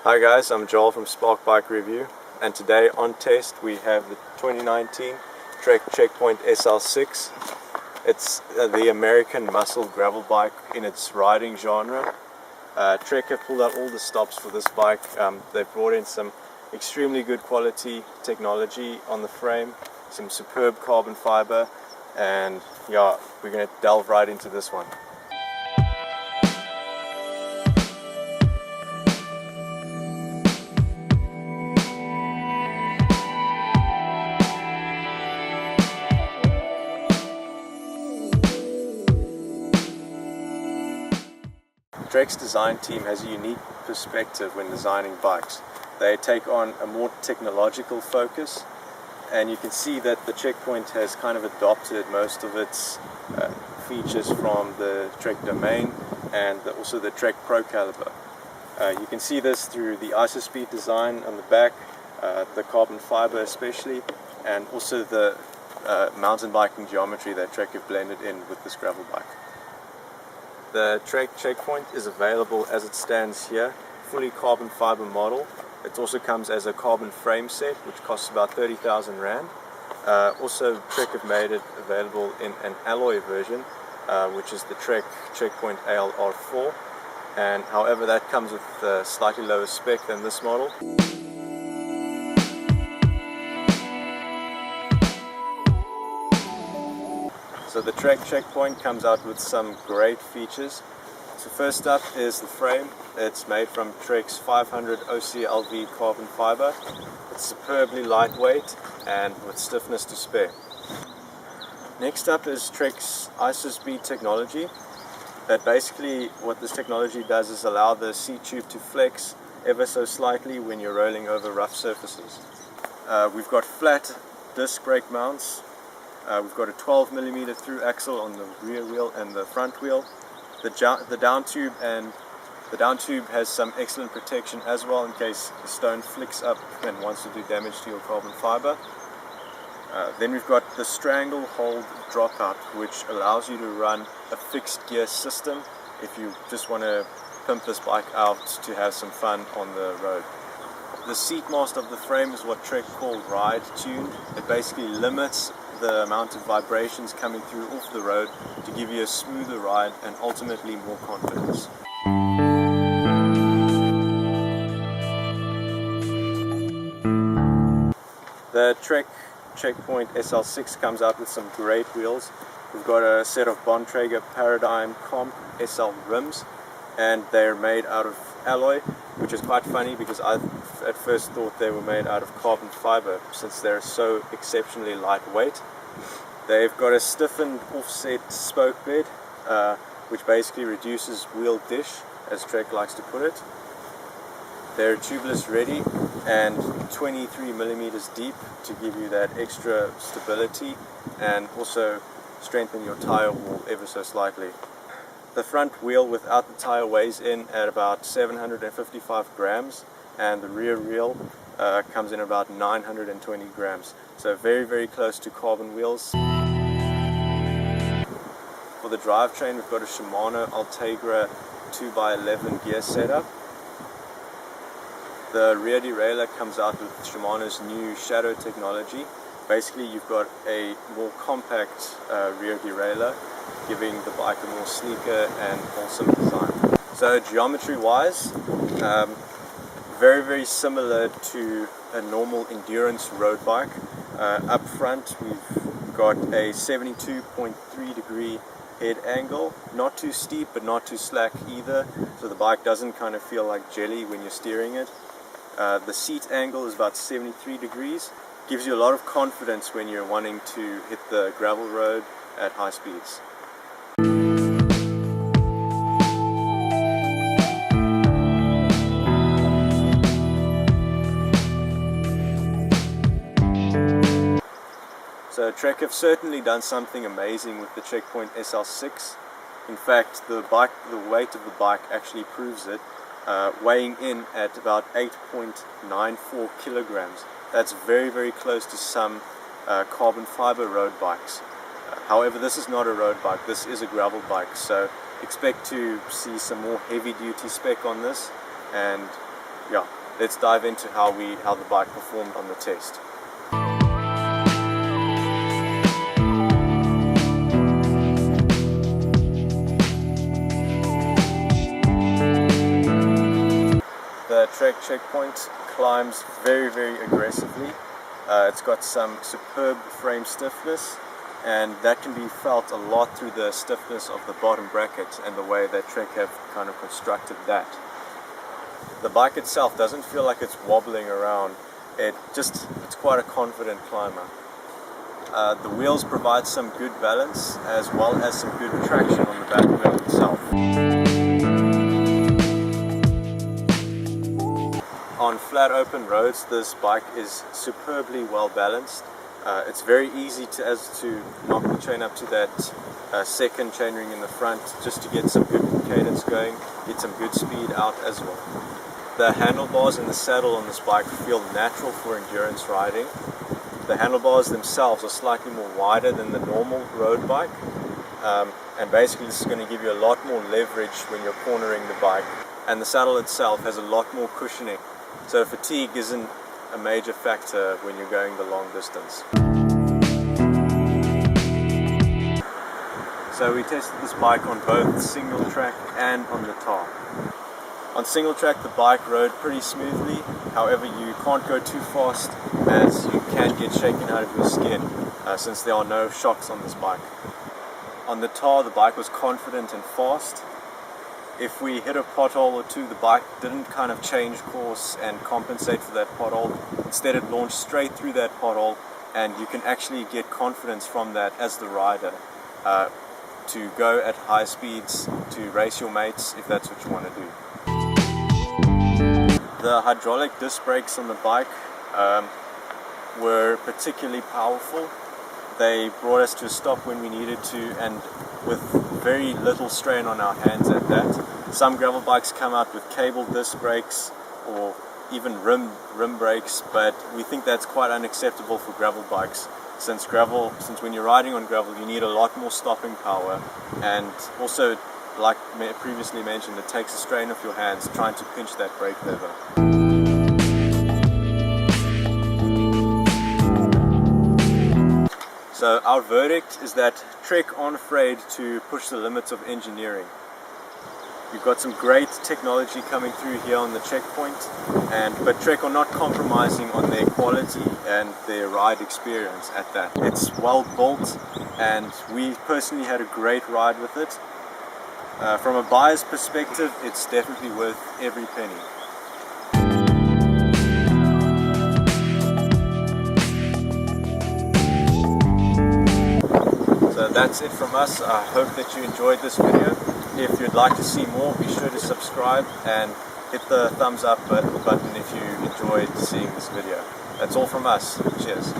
Hi guys, I'm Joel from Spark Bike Review, and today on test we have the 2019 Trek Checkpoint SL6. It's the American muscle gravel bike in its riding genre. Trek have pulled out all the stops for this bike. They've brought in some extremely good quality technology on the frame, some superb carbon fiber, and yeah, we're going to delve right into this one. Trek's design team has a unique perspective when designing bikes. They take on a more technological focus, and you can see that the Checkpoint has kind of adopted most of its features from the Trek Domain and also the Trek Pro Caliber. You can see this through the ISOSpeed design on the back, the carbon fiber especially, and also the mountain biking geometry that Trek have blended in with this gravel bike. The Trek Checkpoint is available as it stands here, fully carbon fiber model. It also comes as a carbon frame set, which costs about 30,000 Rand. Also, Trek have made it available in an alloy version, which is the Trek Checkpoint ALR4. And however, that comes with a slightly lower spec than this model. So the Trek Checkpoint comes out with some great features. So first up is the frame. It's made from Trek's 500 OCLV carbon fiber. It's superbly lightweight and with stiffness to spare. Next up is Trek's ISOSpeed technology. That basically what this technology does is allow the seat tube to flex ever so slightly when you're rolling over rough surfaces. We've got flat disc brake mounts. We've got a 12mm through axle on the rear wheel and the front wheel. The down tube has some excellent protection as well in case the stone flicks up and wants to do damage to your carbon fiber. Then we've got the strangle hold dropout, which allows you to run a fixed gear system if you just want to pimp this bike out to have some fun on the road. The seat mast of the frame is what Trek call ride tuned. It basically limits the amount of vibrations coming through off the road to give you a smoother ride and ultimately more confidence. The Trek Checkpoint SL6 comes out with some great wheels. We've got a set of Bontrager Paradigm Comp SL rims, and they're made out of alloy, which is quite funny because I at first thought they were made out of carbon fiber since they're so exceptionally lightweight. They've got a stiffened offset spoke bed, which basically reduces wheel dish, as Trek likes to put it. They're tubeless ready and 23mm deep to give you that extra stability and also strengthen your tire wall ever so slightly. The front wheel without the tire weighs in at about 755 grams, and the rear wheel comes in about 920 grams. So very, very close to carbon wheels. For the drivetrain, we've got a Shimano Ultegra 2x11 gear setup. The rear derailleur comes out with Shimano's new Shadow technology. Basically, you've got a more compact rear derailleur, giving the bike a more sleeker and wholesome design. So geometry-wise, very, very similar to a normal endurance road bike. Up front, we've got a 72.3 degree head angle, not too steep but not too slack either, so the bike doesn't kind of feel like jelly when you're steering it. The seat angle is about 73 degrees, gives you a lot of confidence when you're wanting to hit the gravel road at high speeds. So Trek have certainly done something amazing with the Checkpoint SL6. In fact, the weight of the bike actually proves it, weighing in at about 8.94 kilograms. That's very, very close to some carbon fiber road bikes. However, this is not a road bike, this is a gravel bike, so expect to see some more heavy duty spec on this, and yeah, let's dive into how the bike performed on the test. The Trek Checkpoint climbs very, very aggressively. It's got some superb frame stiffness, and that can be felt a lot through the stiffness of the bottom bracket and the way that Trek have kind of constructed that. The bike itself doesn't feel like it's wobbling around. It's quite a confident climber. The wheels provide some good balance as well as some good traction on the back wheel itself. On flat open roads, this bike is superbly well balanced. It's very easy to knock the chain up to that second chainring in the front, just to get some good cadence going, get some good speed out as well. The handlebars and the saddle on this bike feel natural for endurance riding. The handlebars themselves are slightly more wider than the normal road bike, and basically this is going to give you a lot more leverage when you're cornering the bike. And the saddle itself has a lot more cushioning, so fatigue isn't a major factor when you're going the long distance. So we tested this bike on both single track and on the tar. On single track the bike rode pretty smoothly, however you can't go too fast as you can get shaken out of your skin since there are no shocks on this bike. On the tar the bike was confident and fast. If we hit a pothole or two, the bike didn't kind of change course and compensate for that pothole. Instead it launched straight through that pothole, and you can actually get confidence from that as the rider to go at high speeds, to race your mates if that's what you want to do. The hydraulic disc brakes on the bike were particularly powerful. They brought us to a stop when we needed to, and with very little strain on our hands at that. Some gravel bikes come out with cable disc brakes or even rim brakes, but we think that's quite unacceptable for gravel bikes, since when you're riding on gravel you need a lot more stopping power, and also, like previously mentioned, it takes a strain off your hands trying to pinch that brake lever. So our verdict is that Trek aren't afraid to push the limits of engineering. You've got some great technology coming through here on the Checkpoint, but Trek are not compromising on their quality and their ride experience at that. It's well built, and we personally had a great ride with it. From a buyer's perspective, it's definitely worth every penny. So that's it from us. I hope that you enjoyed this video. If you'd like to see more, be sure to subscribe and hit the thumbs up button if you enjoyed seeing this video. That's all from us. Cheers.